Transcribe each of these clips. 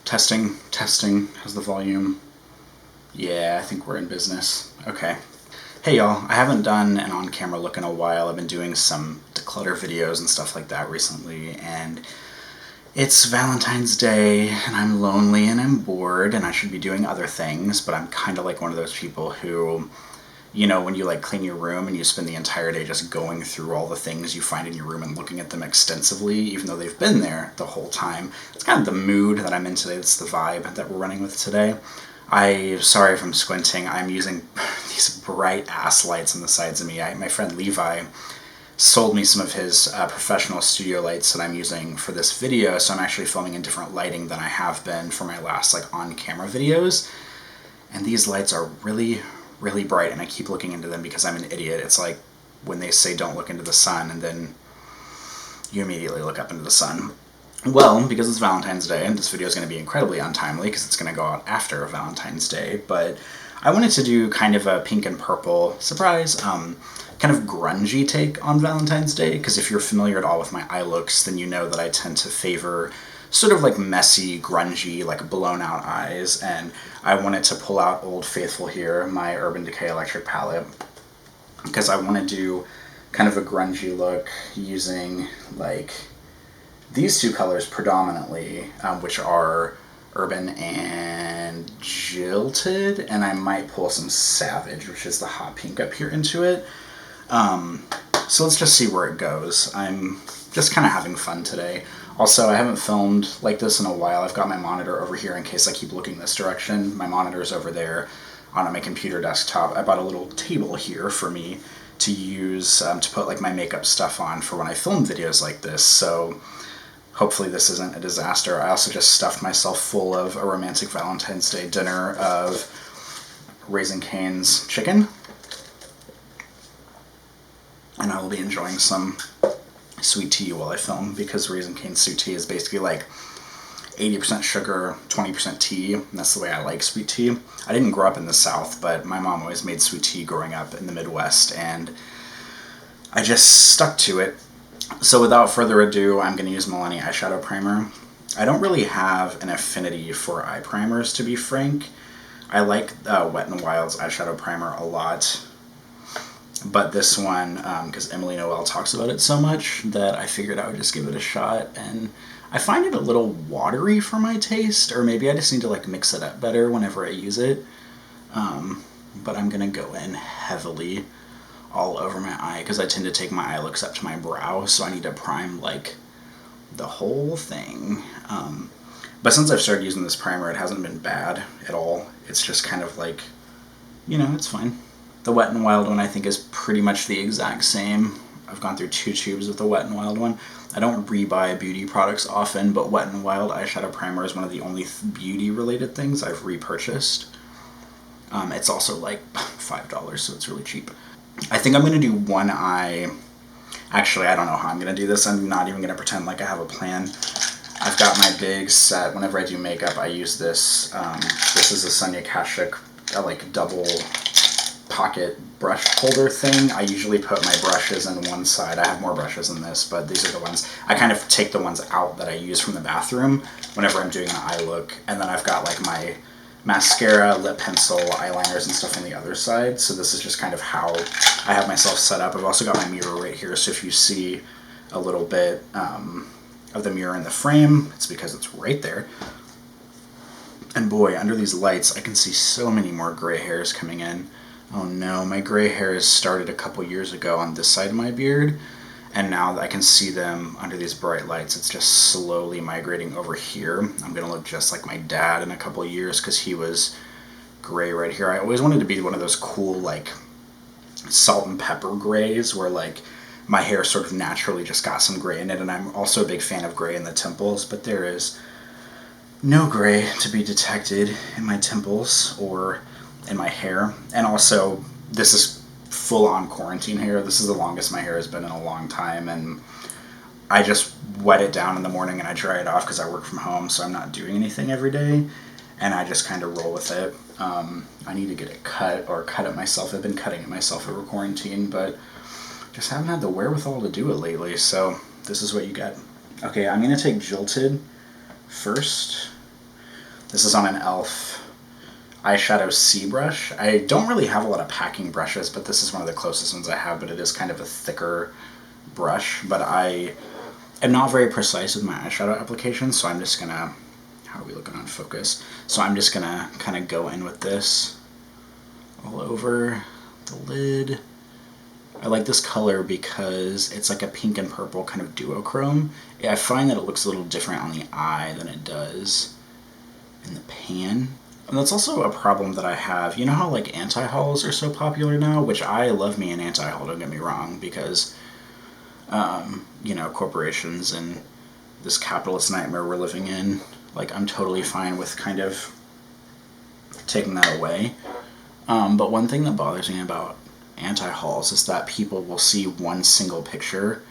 Testing, testing. How's the volume? Yeah, I think we're in business. Okay. Hey y'all, I haven't done an on-camera look in a while. I've been doing some declutter videos and stuff like that recently, and it's Valentine's Day, and I'm lonely and I'm bored, and I should be doing other things, but I'm kind of like one of those people who, you know, when you like clean your room and you spend the entire day just going through all the things you find in your room and looking at them extensively, even though they've been there the whole time. It's kind of the mood that I'm in today. It's the vibe that we're running with today. Sorry if I'm squinting. I'm using these bright ass lights on the sides of me. My friend Levi sold me some of his professional studio lights that I'm using for this video, so I'm actually filming in different lighting than I have been for my last like on-camera videos. And these lights are really, really bright, and I keep looking into them because I'm an idiot. It's like when they say don't look into the sun, and then you immediately look up into the sun. Well, because it's Valentine's Day, and this video is going to be incredibly untimely because it's going to go out after Valentine's Day, but I wanted to do kind of a pink and purple, surprise, kind of grungy take on Valentine's Day, because if you're familiar at all with my eye looks, then you know that I tend to favor sort of like messy, grungy, like blown out eyes, and I wanted to pull out Old Faithful here, my Urban Decay Electric palette, because I want to do kind of a grungy look using like these two colors predominantly, which are Urban and Jilted, and I might pull some Savage, which is the hot pink up here, into it. So let's just see where it goes. I'm just kind of having fun today. Also, I haven't filmed like this in a while. I've got my monitor over here in case I keep looking this direction. My monitor's over there on my computer desktop. I bought a little table here for me to use to put like my makeup stuff on for when I film videos like this, so hopefully this isn't a disaster. I also just stuffed myself full of a romantic Valentine's Day dinner of Raising Cane's chicken, and I will be enjoying some sweet tea while I film, because Raising Cane's sweet tea is basically like 80% sugar, 20% tea, and that's the way I like sweet tea. I didn't grow up in the South, but my mom always made sweet tea growing up in the Midwest, and I just stuck to it. So without further ado, I'm going to use Milani eyeshadow primer. I don't really have an affinity for eye primers, to be frank. I like Wet n Wild's eyeshadow primer a lot, but this one, because Emily Noel talks about it so much, that I figured I would just give it a shot, and I find it a little watery for my taste, or maybe I just need to like mix it up better whenever I use it. But I'm going to go in heavily all over my eye, because I tend to take my eye looks up to my brow, so I need to prime like the whole thing. But since I've started using this primer, it hasn't been bad at all. It's just kind of like, you know, it's fine. The Wet n Wild one I think is pretty much the exact same. I've gone through 2 tubes with the Wet n Wild one. I don't rebuy beauty products often, but Wet n Wild eyeshadow primer is one of the only beauty related things I've repurchased. It's also like $5, so it's really cheap. I think I'm going to do one eye. Actually, I don't know how I'm going to do this. I'm not even going to pretend like I have a plan. I've got my big set. Whenever I do makeup, I use this. This is a Sonia Kashuk like double pocket brush holder thing. I usually put my brushes in one side. I have more brushes than this, but these are the ones. I kind of take the ones out that I use from the bathroom whenever I'm doing an eye look, and then I've got like my mascara, lip pencil, eyeliners, and stuff on the other side. So this is just kind of how I have myself set up. I've also got my mirror right here, so if you see a little bit of the mirror in the frame, it's because it's right there. And boy, under these lights, I can see so many more gray hairs coming in. Oh no, my gray hairs started a couple years ago on this side of my beard, and now I can see them under these bright lights. It's just slowly migrating over here. I'm going to look just like my dad in a couple of years because he was gray right here. I always wanted to be one of those cool, like, salt and pepper grays where, like, my hair sort of naturally just got some gray in it, and I'm also a big fan of gray in the temples, but there is no gray to be detected in my temples or in my hair. And also, this is full-on quarantine hair. This is the longest my hair has been in a long time, and I just wet it down in the morning and I dry it off because I work from home, so I'm not doing anything every day, and I just kind of roll with it. I need to get it cut or cut it myself. I've been cutting it myself over quarantine, but just haven't had the wherewithal to do it lately, so this is what you get. Okay, I'm going to take Jilted first. This is on an e.l.f. eyeshadow C brush. I don't really have a lot of packing brushes, but this is one of the closest ones I have, but it is kind of a thicker brush. But I am not very precise with my eyeshadow application, so I'm just gonna, how are we looking on focus? So I'm just gonna kind of go in with this all over the lid. I like this color because it's like a pink and purple kind of duochrome. I find that it looks a little different on the eye than it does in the pan. And that's also a problem that I have. You know how like anti-hauls are so popular now? Which I love me an anti-haul, don't get me wrong, because you know, corporations and this capitalist nightmare we're living in, like I'm totally fine with kind of taking that away. But one thing that bothers me about anti-hauls is that people will see one single picture,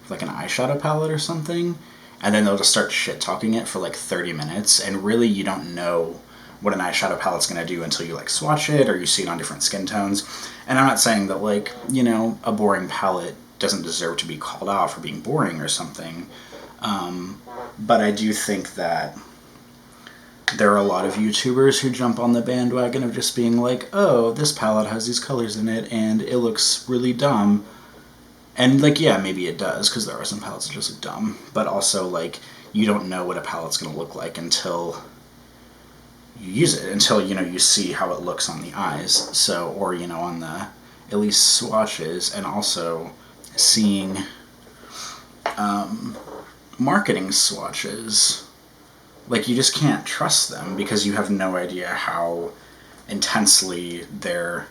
like an eyeshadow palette or something, and then they'll just start shit-talking it for like 30 minutes, and really you don't know what an eyeshadow palette's going to do until you like swatch it or you see it on different skin tones. And I'm not saying that like, you know, a boring palette doesn't deserve to be called out for being boring or something, but I do think that there are a lot of YouTubers who jump on the bandwagon of just being like, oh, this palette has these colors in it and it looks really dumb. And like, yeah, maybe it does, because there are some palettes that just look dumb, but also like, you don't know what a palette's going to look like until you use it, until, you know, you see how it looks on the eyes. So, or, you know, on the, at least swatches, and also seeing marketing swatches. Like, you just can't trust them because you have no idea how intensely they're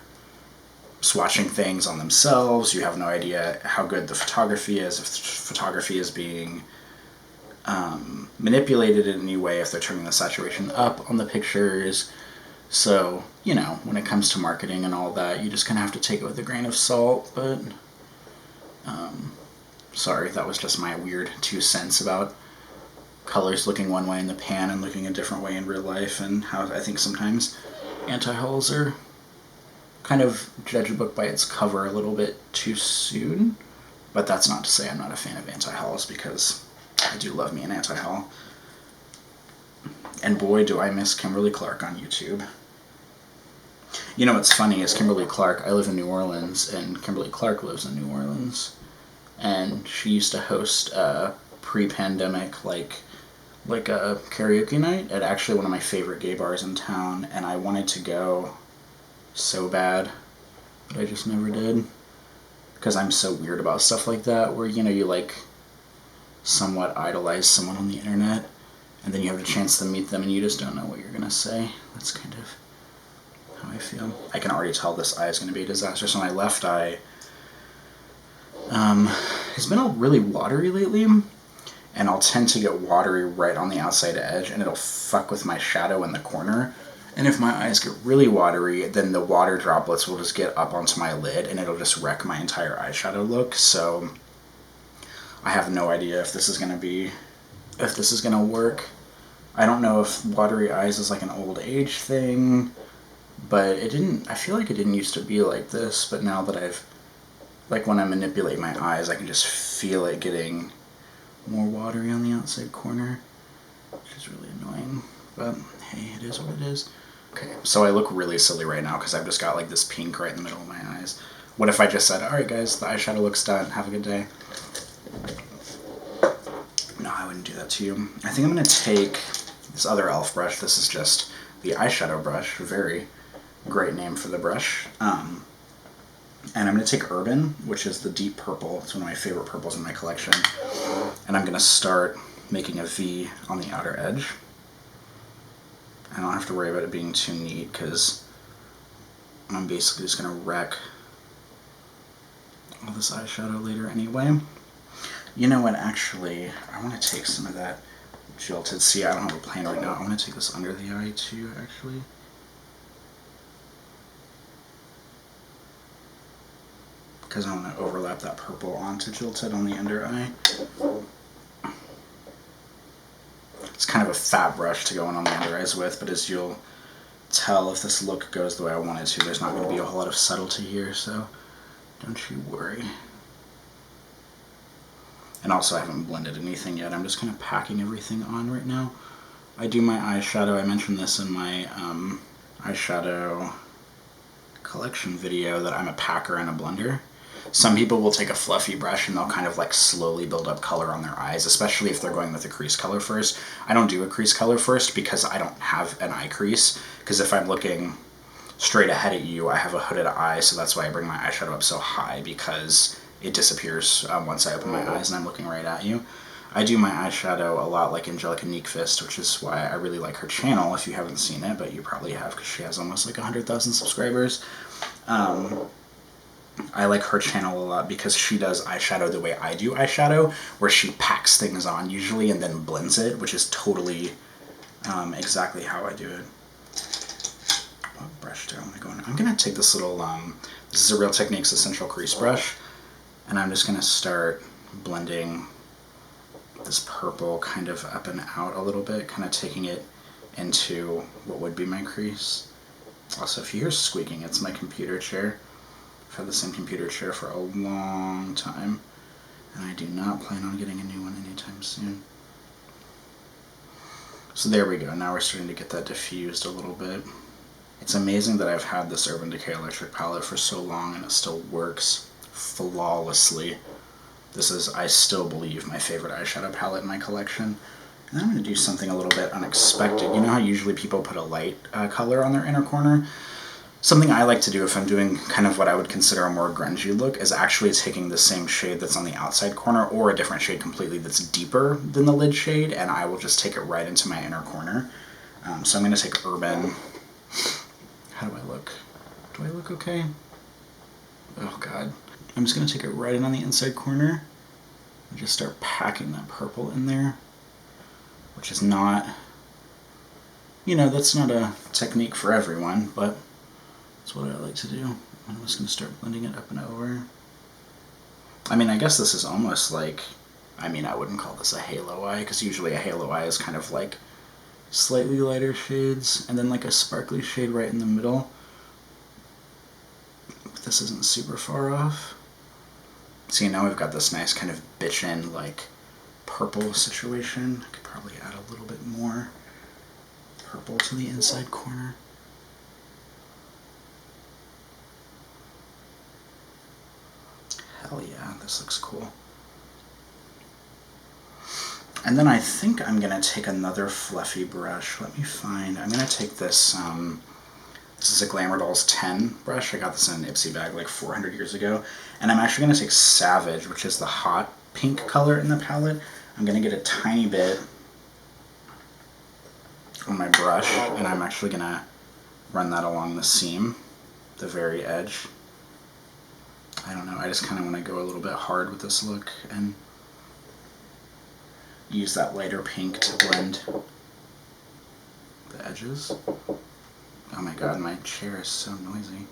swatching things on themselves. You have no idea how good the photography is, if photography is being manipulated in any way, if they're turning the saturation up on the pictures. So, you know, when it comes to marketing and all that, you just kind of have to take it with a grain of salt. But sorry, that was just my weird 2 cents about colors looking one way in the pan and looking a different way in real life, and how I think sometimes anti-hauls are kind of judge a book by its cover a little bit too soon. But that's not to say I'm not a fan of anti-hauls, because I do love me an anti-haul. And boy, do I miss Kimberly Clark on YouTube. You know what's funny is Kimberly Clark, I live in New Orleans, and Kimberly Clark lives in New Orleans. And she used to host a pre-pandemic, like a karaoke night at actually one of my favorite gay bars in town, and I wanted to go so bad, but I just never did. Because I'm so weird about stuff like that, where, you know, you like somewhat idolize someone on the internet, and then you have a chance to meet them and you just don't know what you're going to say. That's kind of how I feel. I can already tell this eye is going to be a disaster. So my left eye has been really watery lately, and I'll tend to get watery right on the outside edge, and it'll fuck with my shadow in the corner. And if my eyes get really watery, then the water droplets will just get up onto my lid, and it'll just wreck my entire eyeshadow look. So I have no idea if this is going to work. I don't know if watery eyes is like an old age thing, but I feel like it didn't used to be like this, but now that like when I manipulate my eyes, I can just feel it getting more watery on the outside corner, which is really annoying, but hey, it is what it is. Okay, so I look really silly right now because I've just got like this pink right in the middle of my eyes. What if I just said, alright guys, the eyeshadow looks done, have a good day? No, I wouldn't do that to you. I think I'm going to take this other e.l.f. brush. This is just the eyeshadow brush, very great name for the brush. And I'm going to take Urban, which is the deep purple. It's one of my favorite purples in my collection. And I'm going to start making a V on the outer edge. I don't have to worry about it being too neat, because I'm basically just going to wreck all this eyeshadow later anyway. You know what, actually, I want to take some of that Jilted. See, I don't have a plan right now. I want to take this under the eye too, actually. Because I want to overlap that purple onto Jilted on the under eye. It's kind of a fat brush to go in on the under eyes with, but as you'll tell, if this look goes the way I want it to, there's not going to be a whole lot of subtlety here, so don't you worry. And also, I haven't blended anything yet. I'm just kind of packing everything on right now. I do my eyeshadow. I mentioned this in my eyeshadow collection video that I'm a packer and a blender. Some people will take a fluffy brush and they'll kind of like slowly build up color on their eyes, especially if they're going with a crease color first. I don't do a crease color first because I don't have an eye crease, because if I'm looking straight ahead at you, I have a hooded eye, so that's why I bring my eyeshadow up so high, because it disappears once I open my eyes and I'm looking right at you. I do my eyeshadow a lot like Angelica Neekfist, which is why I really like her channel, if you haven't seen it, but you probably have because she has almost like 100,000 subscribers. I like her channel a lot because she does eyeshadow the way I do eyeshadow, where she packs things on usually and then blends it, which is totally exactly how I do it. What brush do I want to go in? I'm going to take this little, this is a Real Techniques Essential Crease Brush, and I'm just going to start blending this purple kind of up and out a little bit, kind of taking it into what would be my crease. Also, if you hear squeaking, it's my computer chair. I've had the same computer chair for a long time, and I do not plan on getting a new one anytime soon. So there we go, now we're starting to get that diffused a little bit. It's amazing that I've had this Urban Decay Electric palette for so long and it still works flawlessly. This is, I still believe, my favorite eyeshadow palette in my collection. And I'm going to do something a little bit unexpected. You know how usually people put a light color on their inner corner? Something I like to do if I'm doing kind of what I would consider a more grungy look is actually taking the same shade that's on the outside corner, or a different shade completely that's deeper than the lid shade, and I will just take it right into my inner corner. So I'm going to take Urban. How do I look? Do I look okay? Oh god. I'm just going to take it right in on the inside corner and just start packing that purple in there, which is not, you know, that's not a technique for everyone, but that's what I like to do. I'm just going to start blending it up and over. I mean, I guess this is almost like, I mean, I wouldn't call this a halo eye, because usually a halo eye is kind of like slightly lighter shades, and then like a sparkly shade right in the middle. But this isn't super far off. See, now we've got this nice kind of bitchin' like purple situation. I could probably add a little bit more purple to the inside corner. Hell yeah, this looks cool. And then I think I'm going to take another fluffy brush. Let me find, I'm going to take this, this is a Glamour Dolls 10 brush. I got this in an Ipsy bag like 400 years ago. And I'm actually going to take Savage, which is the hot pink color in the palette. I'm going to get a tiny bit on my brush, and I'm actually going to run that along the seam, the very edge. I don't know, I just kind of want to go a little bit hard with this look and use that lighter pink to blend the edges. Oh my god, my chair is so noisy.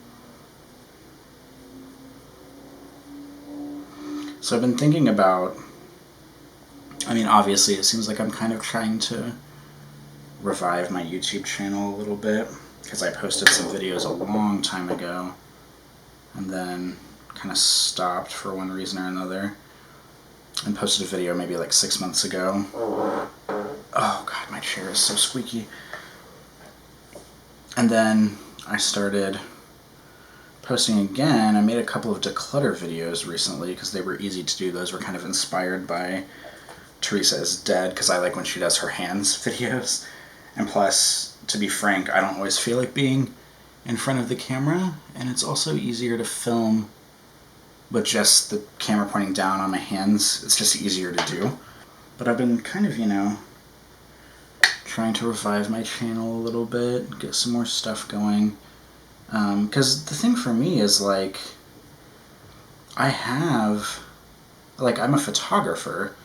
So I've been thinking about, I mean, obviously it seems like I'm kind of trying to revive my YouTube channel a little bit, because I posted some videos a long time ago and then kind of stopped for one reason or another, and posted a video maybe like 6 months ago. Oh god, my chair is so squeaky. And then I started posting again. I made a couple of declutter videos recently because they were easy to do. Those were kind of inspired by Teresa is Dead, because I like when she does her hands videos. And plus, to be frank, I don't always feel like being in front of the camera, and it's also easier to film with just the camera pointing down on my hands. It's just easier to do. But I've been kind of, you know, trying to revive my channel a little bit, get some more stuff going. Because the thing for me is, like, I'm a photographer,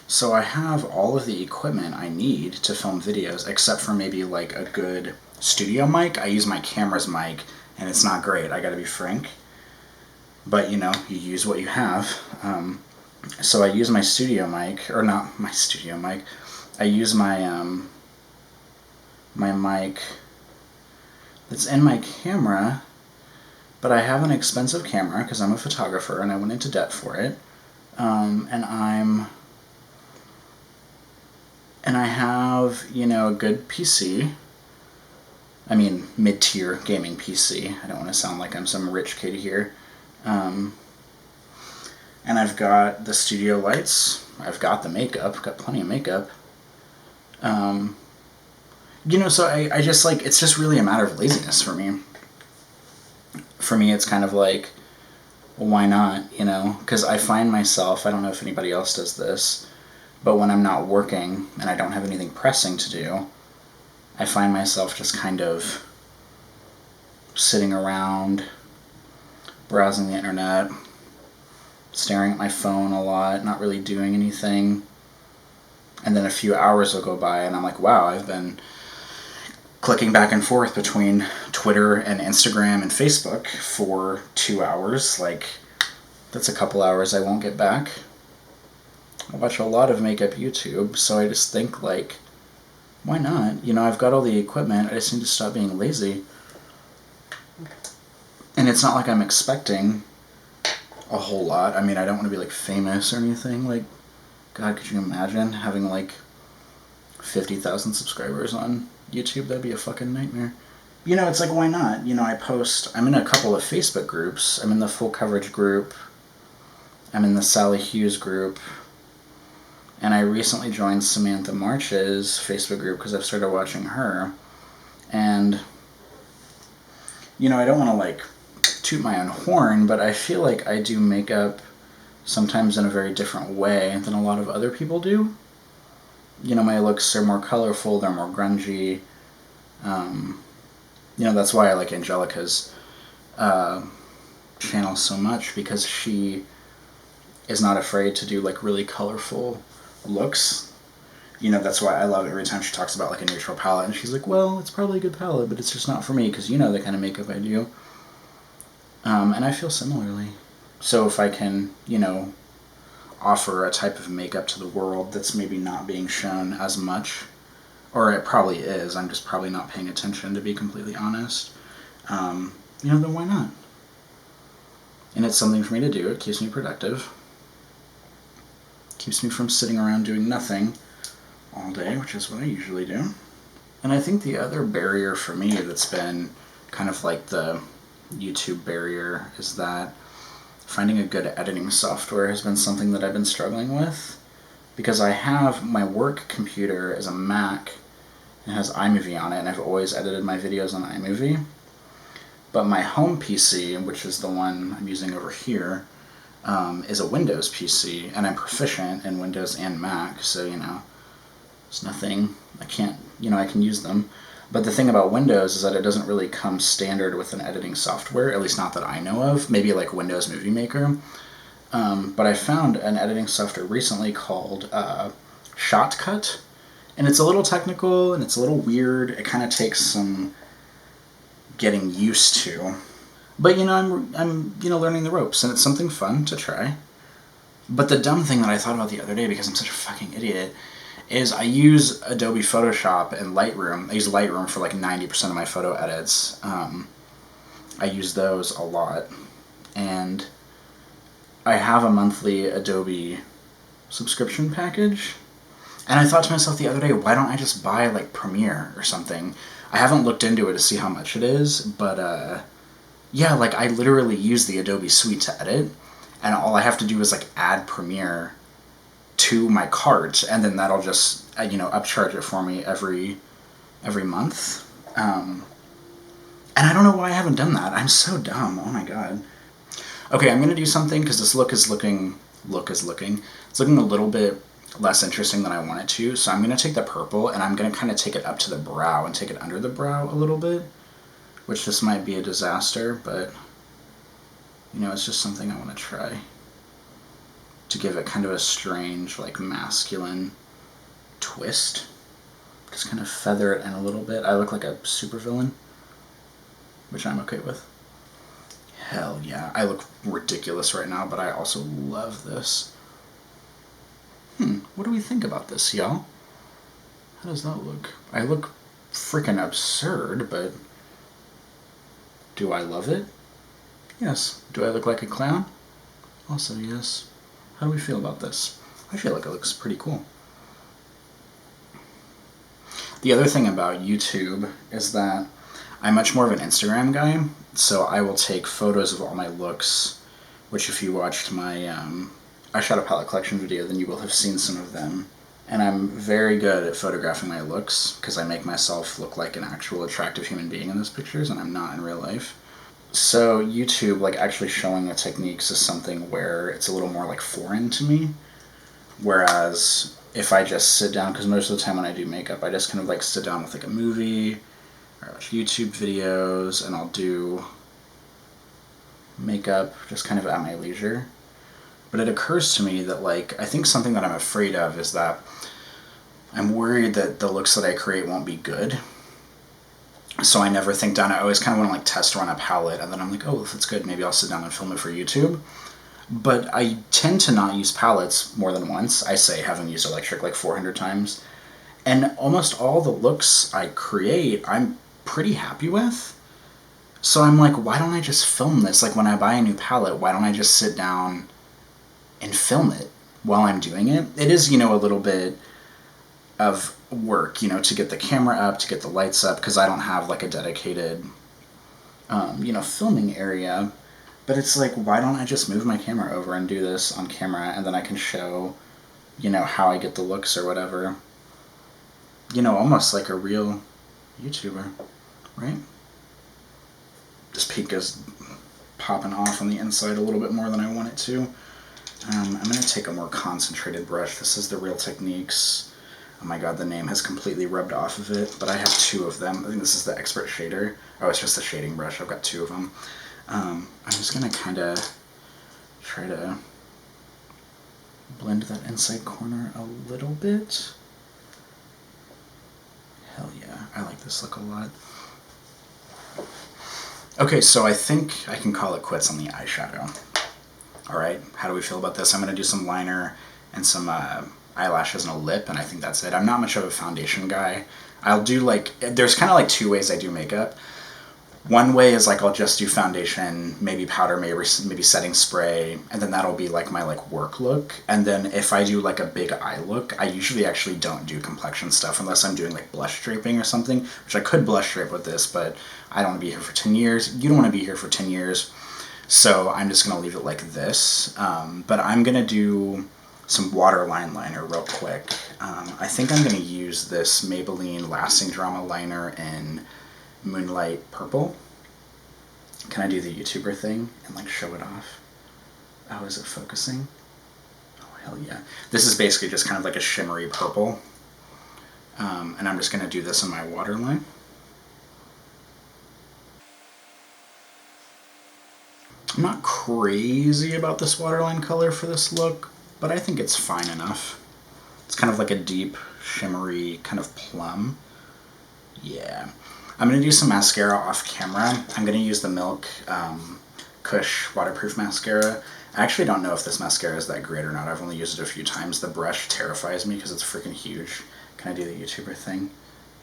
so I have all of the equipment I need to film videos, except for maybe, like, a good studio mic. I use my camera's mic, and it's not great, I gotta be frank. But, you know, you use what you have. So I use my studio mic, or not my studio mic, I use my, my mic that's in my camera, but I have an expensive camera because I'm a photographer and I went into debt for it, and I'm And I have, you know, a good PC. I mean, mid-tier gaming PC. I don't want to sound like I'm some rich kid here. And I've got the studio lights. I've got the makeup. I've got plenty of makeup. You know, so I just like, it's just really a matter of laziness for me. For me, it's kind of like, well, why not, you know? Because I find myself, I don't know if anybody else does this, but when I'm not working and I don't have anything pressing to do, I find myself just kind of sitting around, browsing the internet, staring at my phone a lot, not really doing anything. And then a few hours will go by and I'm like, wow, I've been clicking back and forth between Twitter and Instagram and Facebook for 2 hours. Like, that's a couple hours I won't get back. I watch a lot of makeup YouTube, so I just think, like, why not? You know, I've got all the equipment, I just need to stop being lazy. And it's not like I'm expecting a whole lot. I mean, I don't want to be, like, famous or anything. Like, God, could you imagine having, like, 50,000 subscribers on YouTube? That'd be a fucking nightmare. You know, it's like, why not? You know, I'm in a couple of Facebook groups. I'm in the Full Coverage group. I'm in the Sally Hughes group. And I recently joined Samantha March's Facebook group because I've started watching her. And, you know, I don't want to, like, toot my own horn, but I feel like I do makeup sometimes in a very different way than a lot of other people do. You know, my looks are more colorful, they're more grungy. You know, that's why I like Angelica's channel so much, because she is not afraid to do, like, really colorful looks. You know, that's why I love it every time she talks about, like, a neutral palette, and she's like, well, it's probably a good palette, but it's just not for me, because you know the kind of makeup I do. And I feel similarly. So if I can, you know, offer a type of makeup to the world that's maybe not being shown as much, or it probably is, I'm just probably not paying attention, to be completely honest, you know, then why not? And it's something for me to do. It keeps me productive. Keeps me from sitting around doing nothing all day, which is what I usually do. And I think the other barrier for me that's been kind of like the YouTube barrier is that finding a good editing software has been something that I've been struggling with, because I have my work computer is a Mac and it has iMovie on it, and I've always edited my videos on iMovie. But my home PC, which is the one I'm using over here, is a Windows PC, and I'm proficient in Windows and Mac, so, you know, it's nothing, I can't, you know, I can use them. But the thing about Windows is that it doesn't really come standard with an editing software, at least not that I know of, maybe like Windows Movie Maker. But I found an editing software recently called Shotcut, and it's a little technical and it's a little weird. It kind of takes some getting used to. But, you know, I'm you know, learning the ropes, and it's something fun to try. But the dumb thing that I thought about the other day, because I'm such a fucking idiot, is I use Adobe Photoshop and Lightroom. I use Lightroom for like 90% of my photo edits. I use those a lot. And I have a monthly Adobe subscription package. And I thought to myself the other day, why don't I just buy like Premiere or something? I haven't looked into it to see how much it is, but yeah, like I literally use the Adobe Suite to edit, and all I have to do is like add Premiere to my cart, and then that'll just, you know, upcharge it for me every month. And I don't know why I haven't done that. I'm so dumb. Oh my god. Okay, I'm gonna do something, because this it's looking a little bit less interesting than I want it to. So I'm gonna take the purple and I'm gonna kind of take it up to the brow and take it under the brow a little bit, which this might be a disaster, but you know, it's just something I want to try to give it kind of a strange, like, masculine twist. Just kind of feather it in a little bit. I look like a supervillain, which I'm okay with. Hell yeah, I look ridiculous right now, but I also love this. What do we think about this, y'all? How does that look? I look freaking absurd, but do I love it? Yes. Do I look like a clown? Also yes. How do we feel about this? I feel like it looks pretty cool. The other thing about YouTube is that I'm much more of an Instagram guy, so I will take photos of all my looks, which if you watched my I shot a palette collection video, then you will have seen some of them. And I'm very good at photographing my looks because I make myself look like an actual attractive human being in those pictures, and I'm not in real life. So YouTube, like actually showing the techniques is something where it's a little more like foreign to me. Whereas if I just sit down, because most of the time when I do makeup, I just kind of like sit down with like a movie or watch YouTube videos, and I'll do makeup just kind of at my leisure. But it occurs to me that like I think something that I'm afraid of is that I'm worried that the looks that I create won't be good. So I never think down. I always kind of want to like test run a palette, and then I'm like, oh, if it's good, maybe I'll sit down and film it for YouTube. But I tend to not use palettes more than once. I say having used electric like 400 times. And almost all the looks I create, I'm pretty happy with. So I'm like, why don't I just film this? Like when I buy a new palette, why don't I just sit down and film it while I'm doing it? It is, a little bit of work, to get the camera up, to get the lights up, because I don't have like a dedicated, filming area. But it's like, why don't I just move my camera over and do this on camera, and then I can show, how I get the looks or whatever. Almost like a real YouTuber, right? This peak is popping off on the inside a little bit more than I want it to. I'm going to take a more concentrated brush. This is the Real Techniques. Oh my god, the name has completely rubbed off of it, but I have two of them. I think this is the Expert Shader. Oh, it's just a shading brush. I've got two of them. I'm just going to kind of try to blend that inside corner a little bit. Hell yeah, I like this look a lot. Okay, so I think I can call it quits on the eyeshadow. Alright, how do we feel about this? I'm going to do some liner and some eyelashes and a lip, and I think that's it. I'm not much of a foundation guy. I'll do there's kind of like two ways I do makeup. One way is like I'll just do foundation, maybe powder, maybe setting spray, and then that'll be like my work look. And then if I do like a big eye look, I usually actually don't do complexion stuff unless I'm doing like blush draping or something, which I could blush drape with this, but I don't want to be here for 10 years. You don't want to be here for 10 years. So I'm just going to leave it like this. But I'm going to do some waterline liner real quick. I think I'm going to use this Maybelline Lasting Drama liner in Moonlight Purple. Can I do the YouTuber thing and show it off? Oh, is it focusing? Oh, hell yeah. This is basically just kind of like a shimmery purple. And I'm just going to do this in my waterline. I'm not crazy about this waterline color for this look, but I think it's fine enough. It's kind of like a deep, shimmery kind of plum. Yeah. I'm going to do some mascara off camera. I'm going to use the Milk Kush Waterproof Mascara. I actually don't know if this mascara is that great or not. I've only used it a few times. The brush terrifies me because it's freaking huge. Can I do the YouTuber thing?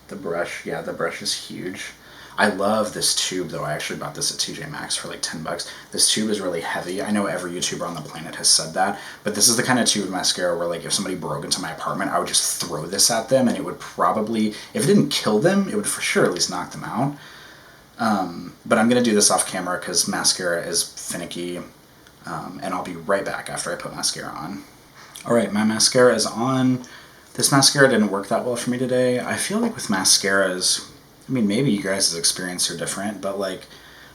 The brush, yeah, the brush is huge. I love this tube, though. I actually bought this at TJ Maxx for like 10 bucks. This tube is really heavy. I know every YouTuber on the planet has said that, but this is the kind of tube of mascara where if somebody broke into my apartment, I would just throw this at them, and it would probably, if it didn't kill them, it would for sure at least knock them out. But I'm going to do this off camera because mascara is finicky, and I'll be right back after I put mascara on. Alright, my mascara is on. This mascara didn't work that well for me today. I feel like with mascaras, maybe you guys' experience are different, but I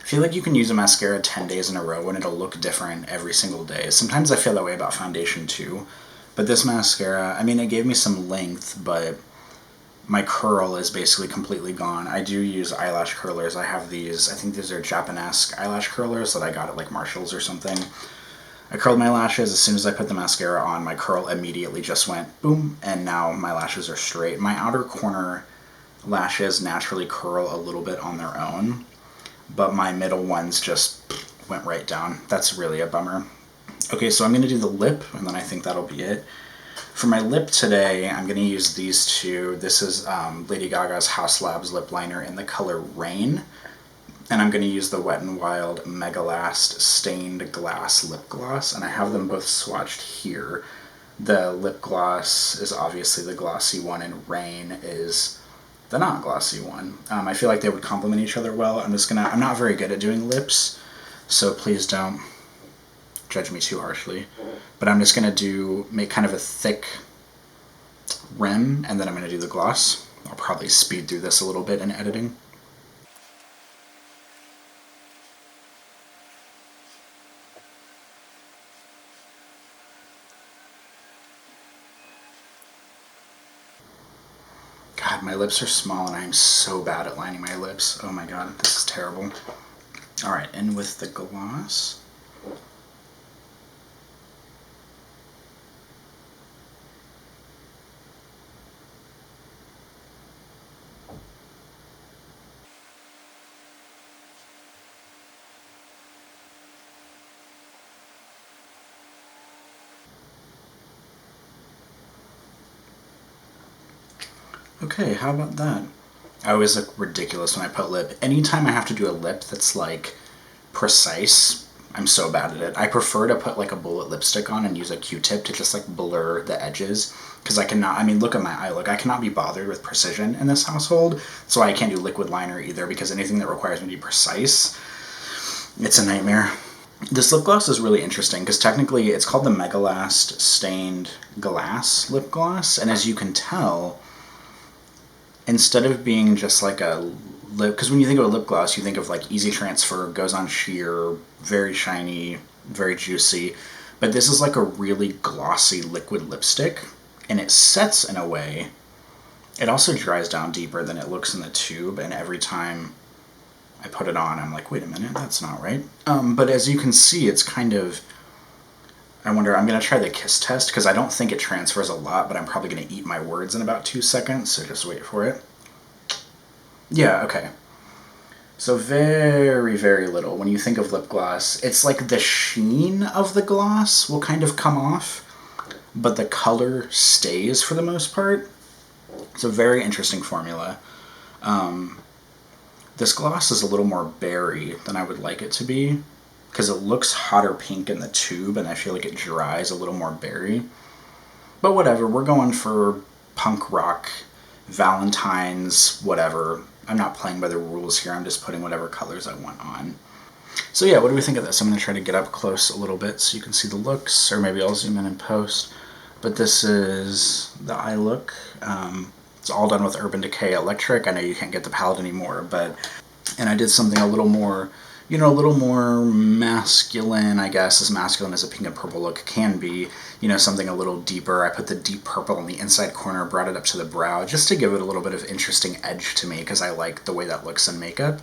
feel like you can use a mascara 10 days in a row and it'll look different every single day. Sometimes I feel that way about foundation too, but this mascara, it gave me some length, but my curl is basically completely gone. I do use eyelash curlers. I have these, I think these are Japanese eyelash curlers that I got at Marshall's or something. I curled my lashes. As soon as I put the mascara on, my curl immediately just went boom, and now my lashes are straight. My outer corner lashes naturally curl a little bit on their own, but my middle ones just went right down. That's really a bummer. Okay, so I'm going to do the lip, and then I think that'll be it. For my lip today, I'm going to use these two. This is Lady Gaga's House Labs lip liner in the color Rain, and I'm going to use the Wet n Wild Megalast Stained Glass Lip Gloss, and I have them both swatched here. The lip gloss is obviously the glossy one, and Rain is the not glossy one. I feel like they would complement each other well. I'm not very good at doing lips, so please don't judge me too harshly. But I'm just gonna make kind of a thick rim, and then I'm gonna do the gloss. I'll probably speed through this a little bit in editing. God, my lips are small and I'm so bad at lining my lips. Oh my god, this is terrible. Alright, in with the gloss. Okay, how about that? I always look ridiculous when I put lip. Anytime I have to do a lip that's like precise, I'm so bad at it. I prefer to put like a bullet lipstick on and use a Q-tip to just like blur the edges, because I cannot, I mean, look at my eye look. I cannot be bothered with precision in this household, so I can't do liquid liner either, because anything that requires me to be precise, it's a nightmare. This lip gloss is really interesting because technically it's called the Megalast Stained Glass Lip Gloss, and as you can tell, instead of being just like a lip, because when you think of a lip gloss, you think of like easy transfer, goes on sheer, very shiny, very juicy, but this is like a really glossy liquid lipstick, and it sets in a way. It also dries down deeper than it looks in the tube, and every time I put it on, I'm like, wait a minute, that's not right. But as you can see, it's kind of, I'm going to try the kiss test, because I don't think it transfers a lot, but I'm probably going to eat my words in about 2 seconds, so just wait for it. Yeah, okay. So very, very little. When you think of lip gloss, it's like the sheen of the gloss will kind of come off, but the color stays for the most part. It's a very interesting formula. This gloss is a little more berry than I would like it to be, because it looks hotter pink in the tube, and I feel like it dries a little more berry. But whatever, we're going for punk rock, Valentine's, whatever. I'm not playing by the rules here, I'm just putting whatever colors I want on. So yeah, what do we think of this? I'm going to try to get up close a little bit so you can see the looks, or maybe I'll zoom in and post. But this is the eye look. It's all done with Urban Decay Electric. I know you can't get the palette anymore, and I did something a little more, a little more masculine, I guess, as masculine as a pink and purple look can be. Something a little deeper. I put the deep purple on the inside corner, brought it up to the brow, just to give it a little bit of interesting edge to me, because I like the way that looks in makeup.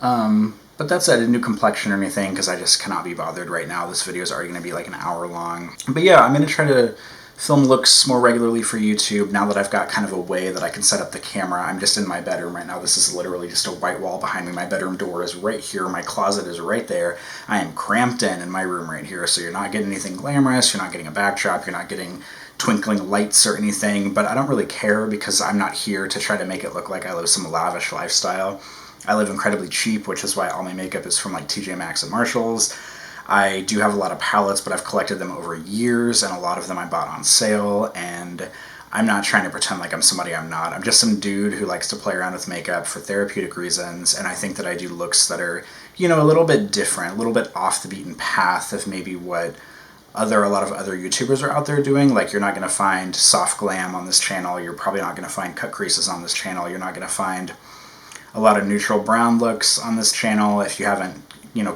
But that's it. I didn't do complexion or anything, because I just cannot be bothered right now. This video is already going to be like an hour long. But yeah, I'm going to try to film looks more regularly for YouTube now that I've got kind of a way that I can set up the camera. I'm just in my bedroom right now. This is literally just a white wall behind me. My bedroom door is right here. My closet is right there. I am cramped in my room right here, so you're not getting anything glamorous. You're not getting a backdrop. You're not getting twinkling lights or anything, but I don't really care, because I'm not here to try to make it look like I live some lavish lifestyle. I live incredibly cheap, which is why all my makeup is from like TJ Maxx and Marshalls. I do have a lot of palettes, but I've collected them over years, and a lot of them I bought on sale, and I'm not trying to pretend like I'm somebody I'm not. I'm just some dude who likes to play around with makeup for therapeutic reasons, and I think that I do looks that are, a little bit different, a little bit off the beaten path of maybe what a lot of other YouTubers are out there doing. Like, you're not going to find soft glam on this channel, you're probably not going to find cut creases on this channel, you're not going to find a lot of neutral brown looks on this channel if you haven't,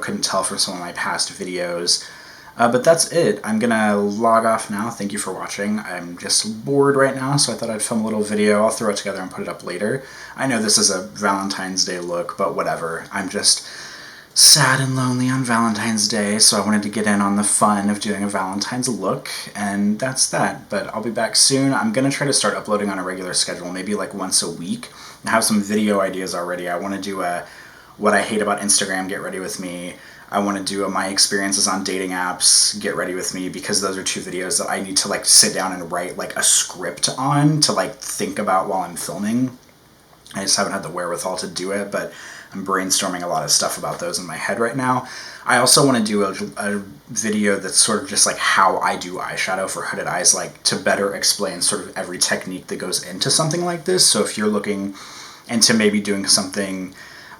couldn't tell from some of my past videos. But that's it. I'm gonna log off now. Thank you for watching. I'm just bored right now, so I thought I'd film a little video. I'll throw it together and put it up later. I know this is a Valentine's Day look, but whatever. I'm just sad and lonely on Valentine's Day, so I wanted to get in on the fun of doing a Valentine's look, and that's that. But I'll be back soon. I'm gonna try to start uploading on a regular schedule, maybe like once a week. I have some video ideas already. I want to do a What I Hate About Instagram, Get Ready With Me. I want to do a My Experiences on Dating Apps, Get Ready With Me, because those are 2 videos that I need to like sit down and write like a script on to like think about while I'm filming. I just haven't had the wherewithal to do it, but I'm brainstorming a lot of stuff about those in my head right now. I also want to do a video that's sort of just like how I do eyeshadow for hooded eyes, like to better explain sort of every technique that goes into something like this. So if you're looking into maybe doing something,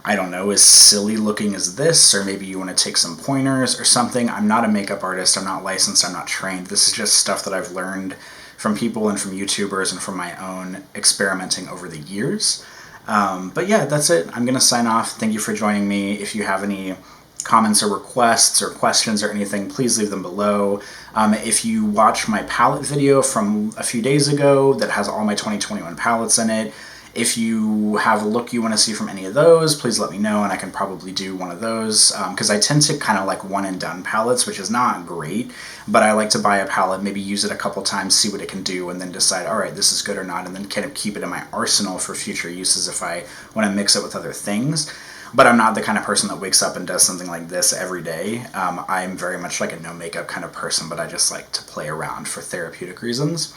I don't know, as silly looking as this, or maybe you want to take some pointers or something. I'm not a makeup artist, I'm not licensed, I'm not trained. This is just stuff that I've learned from people and from YouTubers and from my own experimenting over the years. But yeah, that's it. I'm going to sign off. Thank you for joining me. If you have any comments or requests or questions or anything, please leave them below. If you watch my palette video from a few days ago that has all my 2021 palettes in it, if you have a look you want to see from any of those, please let me know and I can probably do one of those, because I tend to kind of like one and done palettes, which is not great, but I like to buy a palette, maybe use it a couple times, see what it can do, and then decide, alright, this is good or not, and then kind of keep it in my arsenal for future uses if I want to mix it with other things. But I'm not the kind of person that wakes up and does something like this every day. I'm very much like a no makeup kind of person, but I just like to play around for therapeutic reasons.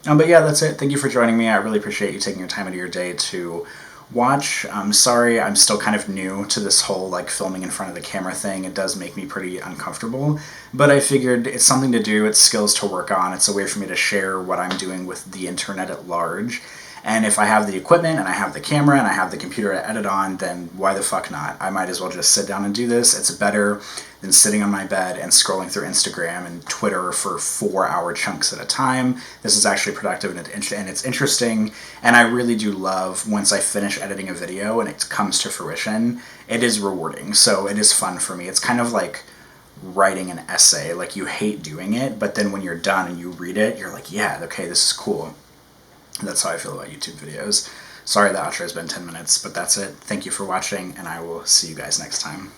But yeah, that's it. Thank you for joining me. I really appreciate you taking your time out of your day to watch. I'm sorry, I'm still kind of new to this whole like filming in front of the camera thing. It does make me pretty uncomfortable, but I figured it's something to do, it's skills to work on, it's a way for me to share what I'm doing with the internet at large. And if I have the equipment and I have the camera and I have the computer to edit on, then why the fuck not? I might as well just sit down and do this. It's better than sitting on my bed and scrolling through Instagram and Twitter for 4-hour chunks at a time. This is actually productive and it's interesting. And I really do love once I finish editing a video and it comes to fruition, it is rewarding. So it is fun for me. It's kind of like writing an essay. Like you hate doing it, but then when you're done and you read it, you're like, yeah, okay, this is cool. That's how I feel about YouTube videos. Sorry the outro has been 10 minutes, but that's it. Thank you for watching, and I will see you guys next time.